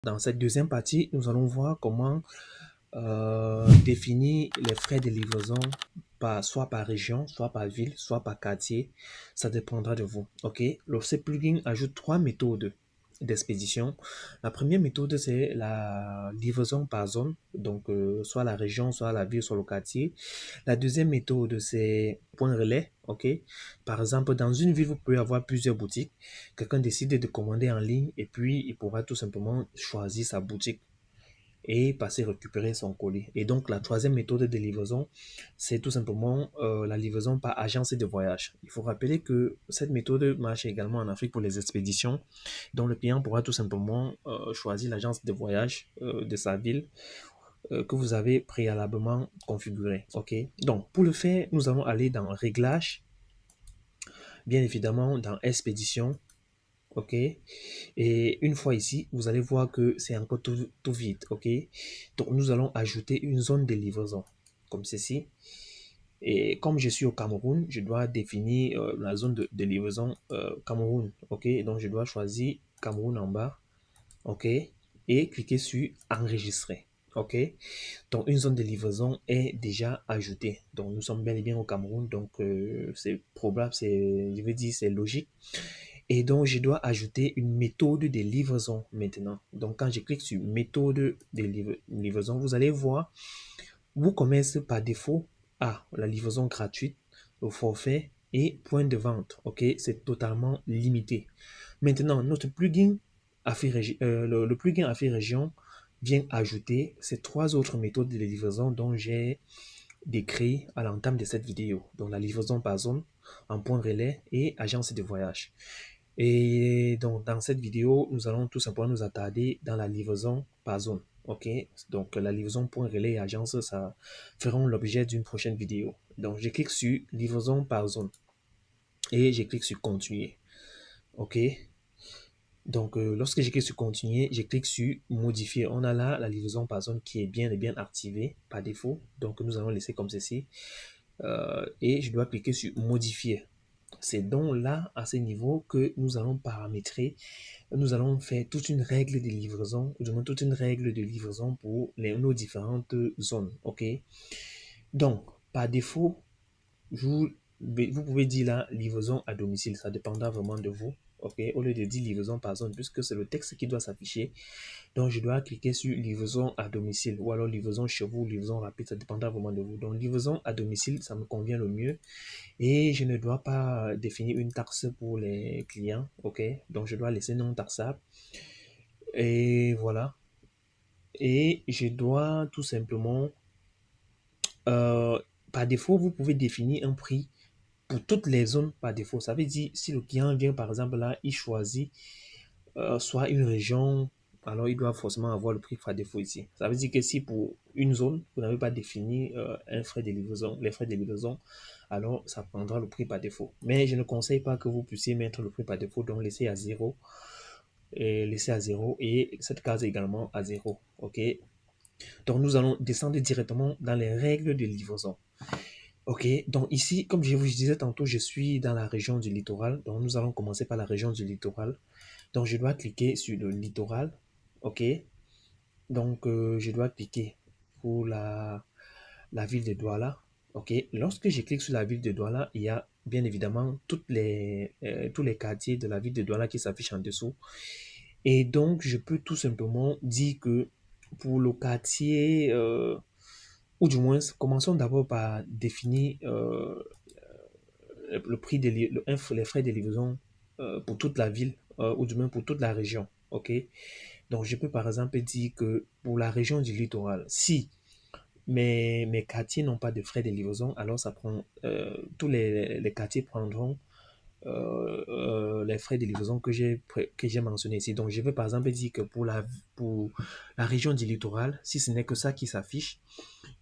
dans cette deuxième partie, nous allons voir comment définir les frais de livraison soit par région, soit par ville, soit par quartier. Ça dépendra de vous. OK? Ce plugin ajoute trois méthodes d'expédition. La première méthode, c'est la livraison par zone, donc soit la région, soit la ville, soit le quartier. La deuxième méthode, c'est point relais. OK? Par exemple, dans une ville, vous pouvez avoir plusieurs boutiques. Quelqu'un décide de commander en ligne et puis il pourra tout simplement choisir sa boutique et passer récupérer son colis. Et donc, la troisième méthode de livraison, c'est tout simplement la livraison par agence de voyage. Il faut rappeler que cette méthode marche également en Afrique pour les expéditions, dont le client pourra tout simplement choisir l'agence de voyage de sa ville que vous avez préalablement configuré. OK? Donc, pour le faire, nous allons aller dans Réglages, bien évidemment dans Expédition. OK? Et une fois ici, vous allez voir que c'est encore tout vide. OK? Donc, nous allons ajouter une zone de livraison, comme ceci. Et comme je suis au Cameroun, je dois définir la zone de livraison Cameroun. OK? Donc, je dois choisir Cameroun en bas. OK? Et cliquer sur Enregistrer. OK? Donc, une zone de livraison est déjà ajoutée. Donc, nous sommes bel et bien au Cameroun. Donc, c'est probable, je veux dire, c'est logique. Et donc, je dois ajouter une méthode de livraison maintenant. Donc, quand je clique sur méthode de livraison, vous allez voir, vous commencez par défaut à la livraison gratuite, le forfait et point de vente. OK, c'est totalement limité. Maintenant, notre plugin le plugin Affaires Région vient ajouter ces trois autres méthodes de livraison dont j'ai décrit à l'entame de cette vidéo. Donc, la livraison par zone, en point relais et agence de voyage. Et donc, dans cette vidéo, nous allons tout simplement nous attarder dans la livraison par zone. OK? Donc, la livraison point relais et agence, ça feront l'objet d'une prochaine vidéo. Donc, je clique sur livraison par zone et je clique sur continuer. OK? Donc, lorsque je clique sur continuer, je clique sur modifier. On a là la livraison par zone qui est bien et bien activée par défaut. Donc, nous allons laisser comme ceci. Et je dois cliquer sur modifier. C'est donc là, à ce niveau, que nous allons paramétrer, nous allons faire toute une règle de livraison, ou du moins toute une règle de livraison pour nos différentes zones. OK? Donc, par défaut, vous pouvez dire là livraison à domicile. Ça dépendra vraiment de vous. OK? Au lieu de dire livraison par zone, puisque c'est le texte qui doit s'afficher. Donc, je dois cliquer sur livraison à domicile ou alors livraison chez vous, livraison rapide. Ça dépendra vraiment de vous. Donc, livraison à domicile, ça me convient le mieux. Et je ne dois pas définir une taxe pour les clients. OK? Donc, je dois laisser non taxable. Et voilà. Et je dois tout simplement, par défaut, vous pouvez définir un prix pour toutes les zones par défaut. Ça veut dire, si le client vient, par exemple, là, il choisit soit une région, alors il doit forcément avoir le prix par défaut ici. Ça veut dire que si pour une zone, vous n'avez pas défini un frais de livraison, les frais de livraison, alors ça prendra le prix par défaut. Mais je ne conseille pas que vous puissiez mettre le prix par défaut, donc laissez à zéro. Et laisser à zéro et cette case également à zéro. OK? Donc nous allons descendre directement dans les règles de livraison. OK, donc ici, comme je vous disais tantôt, je suis dans la région du littoral. Donc, nous allons commencer par la région du littoral. Donc, je dois cliquer sur le littoral. OK, donc je dois cliquer pour la ville de Douala. OK, lorsque je clique sur la ville de Douala, il y a bien évidemment tous les quartiers de la ville de Douala qui s'affichent en dessous. Et donc, je peux tout simplement dire que pour le quartier, ou du moins, commençons d'abord par définir le prix les frais de livraison pour toute la ville ou du moins pour toute la région. OK? Donc, je peux par exemple dire que pour la région du littoral, si mes quartiers n'ont pas de frais de livraison, alors ça prend, tous les quartiers prendront les frais de livraison que j'ai mentionné ici. Donc, je vais par exemple dire que pour la région du littoral, si ce n'est que ça qui s'affiche,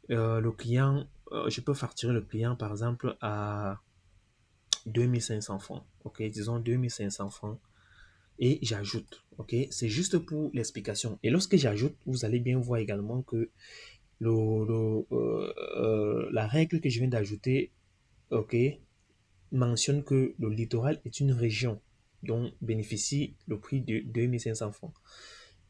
le client, je peux facturer le client par exemple à 2500 francs. OK, disons 2500 francs. Et j'ajoute. OK, c'est juste pour l'explication. Et lorsque j'ajoute, vous allez bien voir également que la règle que je viens d'ajouter, OK, mentionne que le littoral est une région dont bénéficie le prix de 2500 francs.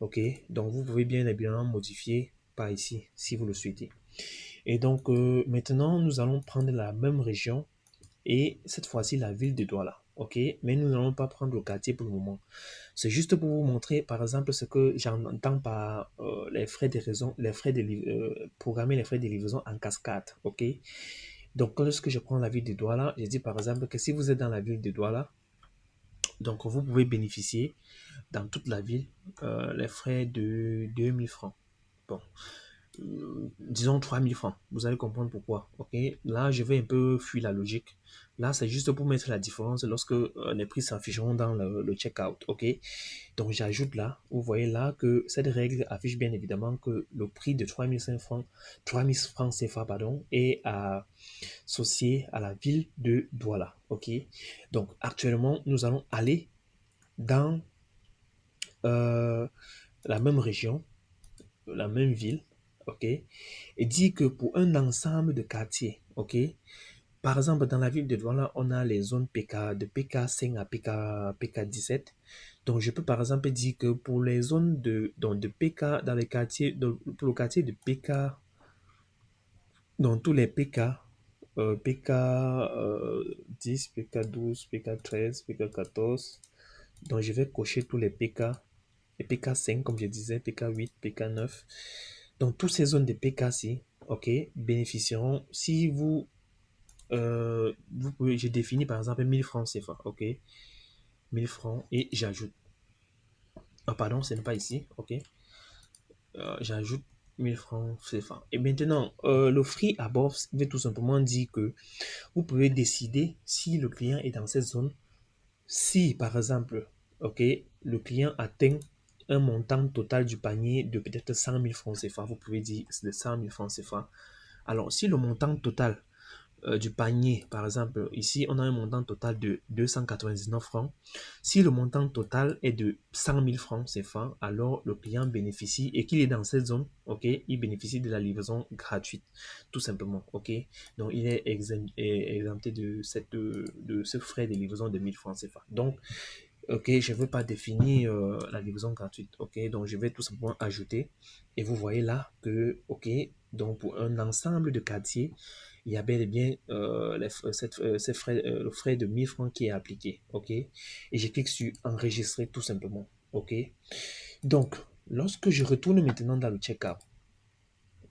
Ok, donc vous pouvez bien évidemment modifier par ici si vous le souhaitez. Et donc maintenant, nous allons prendre la même région et cette fois-ci la ville de Douala. Ok, mais nous n'allons pas prendre le quartier pour le moment. C'est juste pour vous montrer, par exemple, ce que j'entends par les frais de livraison, programmer les frais de livraison en cascade. Ok, donc lorsque je prends la ville de Douala, je dis par exemple que si vous êtes dans la ville de Douala, donc vous pouvez bénéficier dans toute la ville les frais de 2000 francs. Bon, disons 3000 francs. Vous allez comprendre pourquoi. Ok, là, je vais un peu fuir la logique. Là, c'est juste pour mettre la différence lorsque les prix s'afficheront dans le checkout. Ok, donc j'ajoute là, vous voyez là que cette règle affiche bien évidemment que le prix de 3500 francs, 3000 francs CFA, pardon, est associé à la ville de Douala. Ok, donc actuellement, nous allons aller dans euh, la même région, la même ville, ok, et dit que pour un ensemble de quartiers, ok, par exemple, dans la ville de Douala, on a les zones PK, de PK5 à PK17. Donc, je peux par exemple dire que pour les zones donc de PK, dans les quartiers, pour le quartier de PK, dans tous les PK, PK 10, PK12, PK13, PK14, donc je vais cocher tous les PK, et PK5, comme je disais, PK8, PK9. Donc, toutes ces zones de PK-ci, ok, bénéficieront si vous pouvez, je définis par exemple 1000 francs CFA, ok, 1000 francs et j'ajoute, ah pardon, ce n'est pas ici, ok, j'ajoute 1000 francs CFA. Et maintenant, le free above veut tout simplement dire que vous pouvez décider si le client est dans cette zone, si par exemple, ok, le client atteint un montant total du panier de peut-être 100 000 francs CFA, vous pouvez dire c'est de 100 000 francs CFA. Alors, si le montant total du panier, par exemple, ici, on a un montant total de 299 francs. Si le montant total est de 100 000 francs CFA, alors le client bénéficie, et qu'il est dans cette zone, ok, il bénéficie de la livraison gratuite, tout simplement, ok. Donc, il est exempté de ce frais de livraison de 1000 francs CFA. Donc, ok, je ne veux pas définir la livraison gratuite, ok, donc je vais tout simplement ajouter, et vous voyez là que, ok, donc pour un ensemble de quartiers, il y a bel et bien le frais de 1000 francs qui est appliqué, ok, et je clique sur enregistrer tout simplement, ok. Donc, lorsque je retourne maintenant dans le checkout,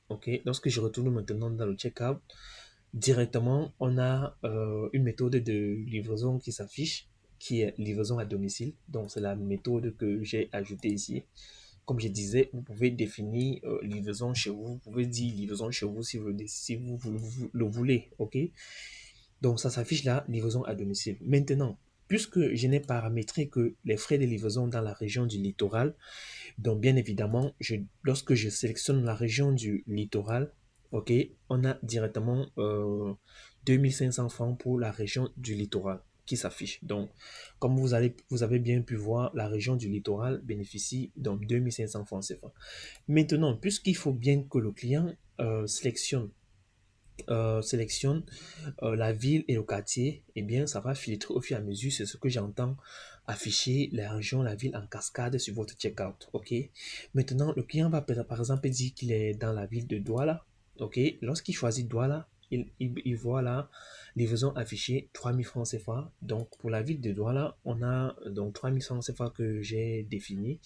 ok, lorsque je retourne maintenant dans le checkout, directement, on a une méthode de livraison qui s'affiche, qui est livraison à domicile. Donc, c'est la méthode que j'ai ajoutée ici. Comme je disais, vous pouvez définir livraison chez vous. Vous pouvez dire livraison chez vous si vous le voulez. OK? Donc, ça s'affiche là, livraison à domicile. Maintenant, puisque je n'ai paramétré que les frais de livraison dans la région du littoral, donc, bien évidemment, lorsque je sélectionne la région du littoral, ok, on a directement 2500 francs pour la région du littoral qui s'affiche. Donc, comme vous avez bien pu voir, la région du littoral bénéficie donc 2500 francs CFA. Maintenant, puisqu'il faut bien que le client sélectionne la ville et le quartier, eh bien, ça va filtrer au fur et à mesure. C'est ce que j'entends afficher les régions, la ville en cascade sur votre checkout. OK. Maintenant, le client va par exemple dire qu'il est dans la ville de Douala. OK. Lorsqu'il choisit Douala, il voit là livraison affichée 3000 francs CFA. Donc, pour la ville de Douala, on a donc 3000 francs CFA que j'ai défini.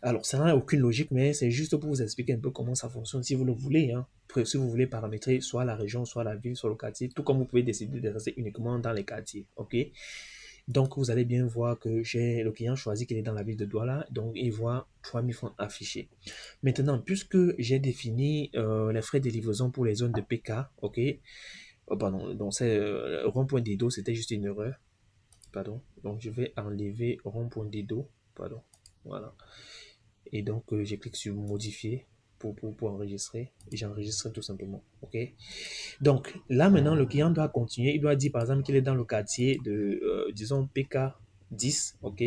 Alors, ça n'a aucune logique, mais c'est juste pour vous expliquer un peu comment ça fonctionne si vous le voulez. Hein. Si vous voulez paramétrer soit la région, soit la ville, soit le quartier, tout comme vous pouvez décider de rester uniquement dans les quartiers. OK? Donc, vous allez bien voir que j'ai le client choisi qu'il est dans la ville de Douala, donc il voit 3000 francs affichés. Maintenant, puisque j'ai défini les frais de livraison pour les zones de PK, OK? Oh, pardon, donc c'est rond-point d'Edo, c'était juste une erreur. Pardon. Donc, je vais enlever rond-point d'Edo. Pardon. Voilà. Et donc, je clique sur modifier pour enregistrer. Et j'enregistre tout simplement. OK. Donc, là, maintenant, le client doit continuer. Il doit dire, par exemple, qu'il est dans le quartier de, disons, PK10. OK.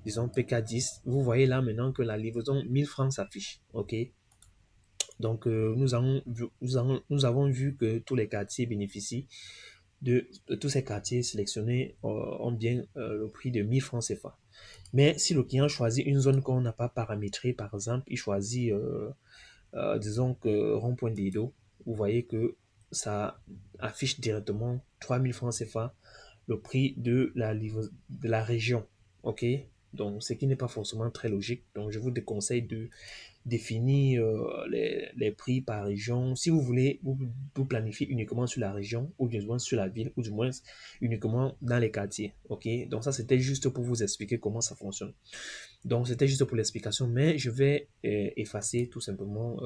Disons PK10. Vous voyez là maintenant que la livraison 1000 francs s'affiche. OK. Donc, nous avons vu que tous les quartiers bénéficient de tous ces quartiers sélectionnés ont bien le prix de 1000 francs CFA. Mais si le client choisit une zone qu'on n'a pas paramétrée, par exemple, il choisit, disons que rond-point d'Edo, vous voyez que ça affiche directement 3000 francs CFA, le prix de la région. OK? Donc, ce qui n'est pas forcément très logique. Donc, je vous déconseille de définir les prix par région. Si vous voulez vous planifier uniquement sur la région, ou du moins sur la ville, ou du moins uniquement dans les quartiers. OK? Donc, ça, c'était juste pour vous expliquer comment ça fonctionne. Donc, c'était juste pour l'explication, mais je vais effacer tout simplement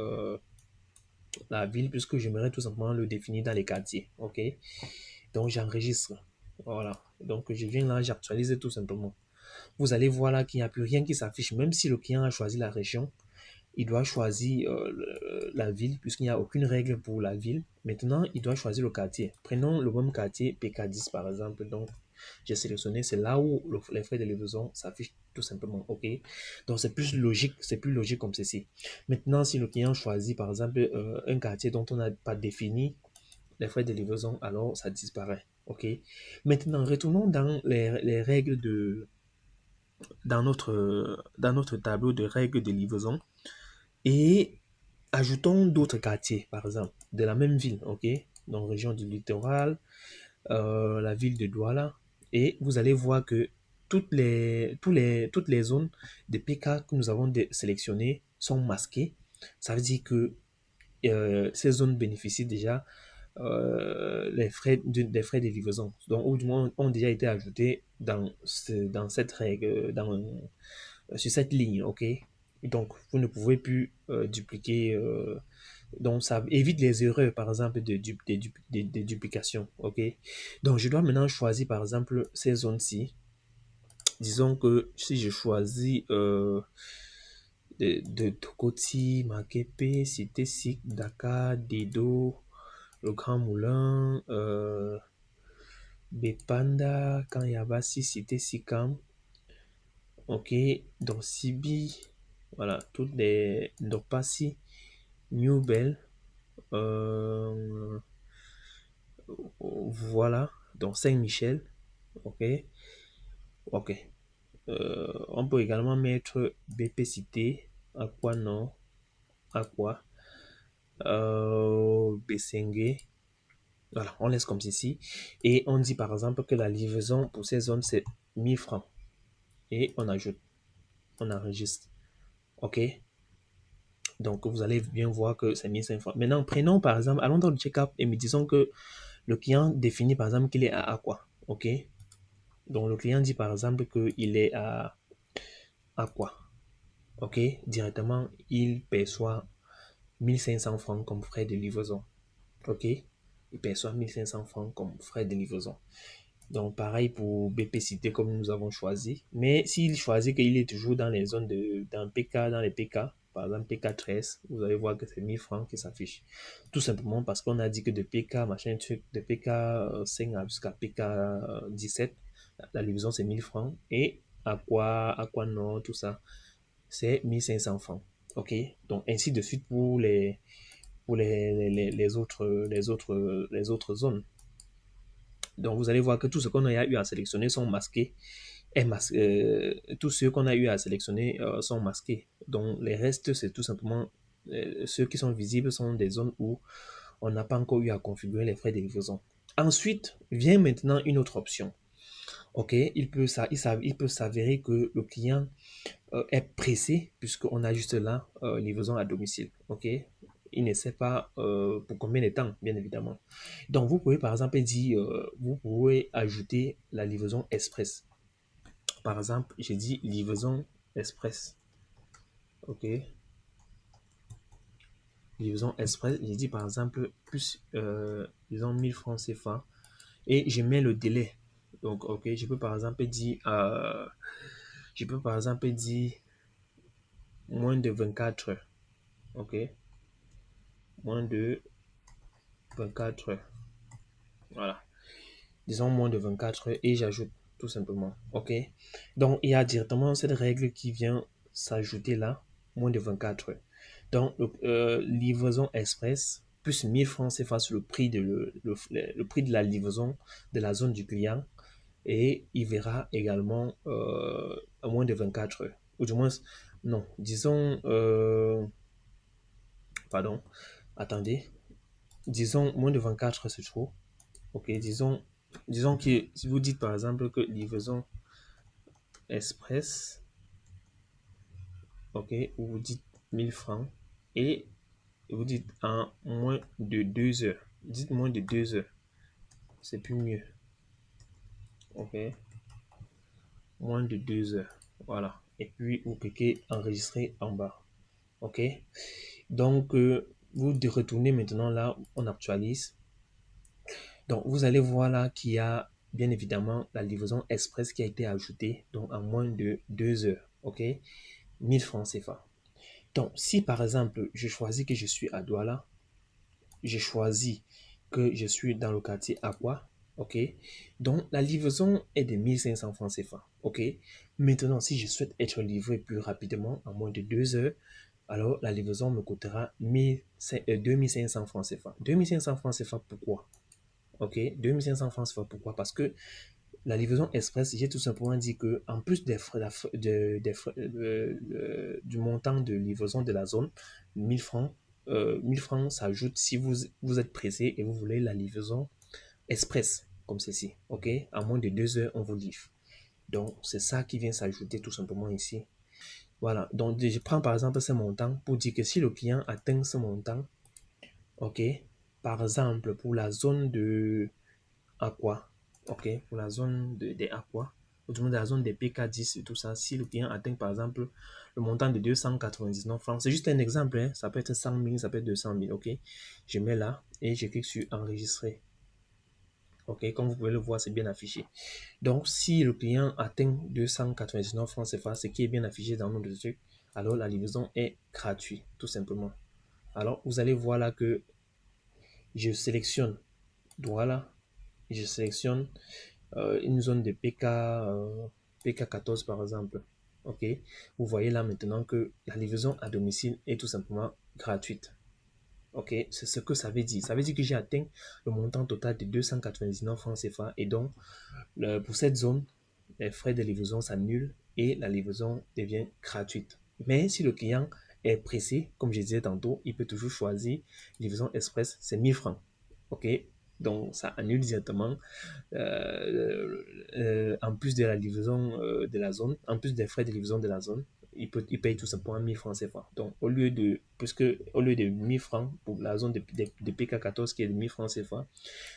la ville puisque j'aimerais tout simplement le définir dans les quartiers. OK? Donc, j'enregistre. Voilà. Donc, je viens là, j'actualise tout simplement. Vous allez voir là qu'il n'y a plus rien qui s'affiche, même si le client a choisi la région. Il doit choisir la ville, puisqu'il n'y a aucune règle pour la ville. Maintenant, il doit choisir le quartier. Prenons le même quartier, PK10 par exemple. Donc, j'ai sélectionné, c'est là où les frais de livraison s'affichent tout simplement. OK? Donc, c'est plus logique comme ceci. Maintenant, si le client choisit par exemple un quartier dont on n'a pas défini les frais de livraison, alors ça disparaît. OK? Maintenant, retournons dans les règles dans notre tableau de règles de livraison. Et ajoutons d'autres quartiers, par exemple, de la même ville, ok? Donc, région du littoral, la ville de Douala. Et vous allez voir que toutes les zones de PK que nous avons sélectionnées sont masquées. Ça veut dire que ces zones bénéficient déjà des frais de livraison. Donc, ou du moins, ont déjà été ajoutés dans cette règle, sur cette ligne, ok? Donc, vous ne pouvez plus dupliquer. Donc, ça évite les erreurs, par exemple, de duplication, ok? Donc, je dois maintenant choisir, par exemple, ces zones-ci. Disons que si je choisis de Tokoti, Makepe, Cité Sik, Dakar, Dedo, le Grand Moulin, Bepanda, Kanyabasi, Cité Sikam, ok, donc Sibi, voilà, toutes les Ndopasi, New Bell, euh, voilà, donc Saint-Michel, ok, ok. On peut également mettre BP Cité, Aqua non, Aqua, Bessengue, voilà, on laisse comme ceci. Et on dit par exemple que la livraison pour ces zones c'est 1000 francs. Et on ajoute, on enregistre, ok. Donc, vous allez bien voir que c'est 1500 francs. Maintenant, prenons par exemple, allons dans le check-up et me disons que le client définit par exemple qu'il est à quoi. OK? Donc, le client dit par exemple qu'il est à quoi. OK? Directement, il perçoit 1500 francs comme frais de livraison. OK? Il perçoit 1500 francs comme frais de livraison. Donc, pareil pour BP Cité comme nous avons choisi. Mais s'il choisit qu'il est toujours dans les zones dans PK, dans les PK, par exemple PK13, vous allez voir que c'est 1000 francs qui s'affiche. Tout simplement parce qu'on a dit que de PK, machin truc, de PK5 jusqu'à PK17, la livraison c'est 1000 francs. Et à quoi non, tout ça, c'est 1500 francs. OK? Donc, ainsi de suite pour les autres zones. Donc, vous allez voir que tout ce qu'on a eu à sélectionner sont masqués. Tous ceux qu'on a eu à sélectionner sont masqués. Donc, les restes, c'est tout simplement ceux qui sont visibles sont des zones où on n'a pas encore eu à configurer les frais de livraison. Ensuite, vient maintenant une autre option. OK, il peut s'avérer que le client est pressé puisqu'on a juste là livraison à domicile. OK, il ne sait pas pour combien de temps, bien évidemment. Donc, vous pouvez par exemple dire, vous pouvez ajouter la livraison express. Par exemple, j'ai dit livraison express. OK, livraison express, j'ai dit par exemple plus, disons 1000 francs CFA et je mets le délai. Donc, OK, je peux par exemple dire moins de 24 heures. OK, moins de 24 heures. Voilà. Disons moins de 24 heures et j'ajoute tout simplement. OK. Donc, il y a directement cette règle qui vient s'ajouter là, moins de 24 heures. Donc, livraison express, plus 1000 francs CFA sur le prix le prix de la livraison de la zone du client, et il verra également à moins de 24 heures. Ou du moins, non, disons, pardon, attendez, disons moins de 24 heures c'est trop. Ok, disons que si vous dites par exemple que livraison express, ok, vous dites 1000 francs et vous dites en moins de 2 heures. Dites moins de 2 heures, c'est plus mieux. Ok, moins de 2 heures, voilà. Et puis vous cliquez enregistrer en bas. Ok, donc vous retournez maintenant là, on actualise. Donc vous allez voir là qu'il y a bien évidemment la livraison express qui a été ajoutée, donc en moins de 2 heures. Ok, 1000 francs CFA. Donc si par exemple je choisis que je suis à Douala, j'ai choisi que je suis dans le quartier Aqua, ok, donc la livraison est de 1500 francs CFA, ok. Maintenant, si je souhaite être livré plus rapidement, en moins de 2 heures, alors la livraison me coûtera 2500 francs CFA. 2500 francs CFA, pourquoi? Ok, 2500 francs CFA, pourquoi? Parce que la livraison express, j'ai tout simplement dit que en plus des frais, du montant de livraison de la zone, 1000 francs, 1000 francs s'ajoute si vous êtes pressé et vous voulez la livraison express, comme ceci. Ok, en moins de 2 heures, on vous livre. Donc, c'est ça qui vient s'ajouter tout simplement ici. Voilà, donc je prends par exemple ce montant pour dire que si le client atteint ce montant, ok, par exemple pour la zone de Aqua, ok, pour la zone des Aqua, ou du moins de la zone des PK10 et tout ça, si le client atteint par exemple le montant de 299 francs, c'est juste un exemple, hein, ça peut être 100 000, ça peut être 200 000, ok, je mets là et je clique sur enregistrer. Ok, comme vous pouvez le voir, c'est bien affiché. Donc, si le client atteint 299 francs CFA, ce qui est bien affiché dans notre truc, alors la livraison est gratuite, tout simplement. Alors, vous allez voir là que je sélectionne, voilà, je sélectionne une zone de PK14 par exemple. Ok, vous voyez là maintenant que la livraison à domicile est tout simplement gratuite. Ok, c'est ce que ça veut dire. Ça veut dire que j'ai atteint le montant total de 299 francs CFA et donc pour cette zone, les frais de livraison s'annulent et la livraison devient gratuite. Mais si le client est pressé, comme je disais tantôt, il peut toujours choisir livraison express, c'est 1000 francs. Ok, donc ça annule directement en plus de la livraison de la zone, en plus des frais de livraison de la zone, il paye tout simplement 1000 francs CFA. Donc, au lieu de 1000 francs pour la zone de PK14 qui est de 1000 francs CFA,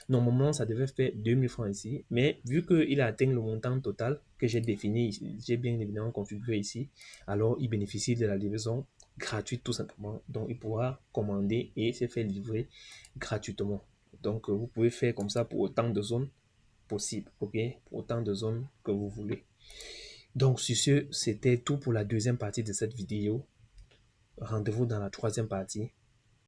normalement, ça devait faire 2000 francs ici. Mais vu qu'il a atteint le montant total que j'ai défini, j'ai bien évidemment configuré ici, alors il bénéficie de la livraison gratuite tout simplement. Donc, il pourra commander et se faire livrer gratuitement. Donc, vous pouvez faire comme ça pour autant de zones possible, ok, pour autant de zones que vous voulez. Donc sur ce, c'était tout pour la deuxième partie de cette vidéo. Rendez-vous dans la troisième partie.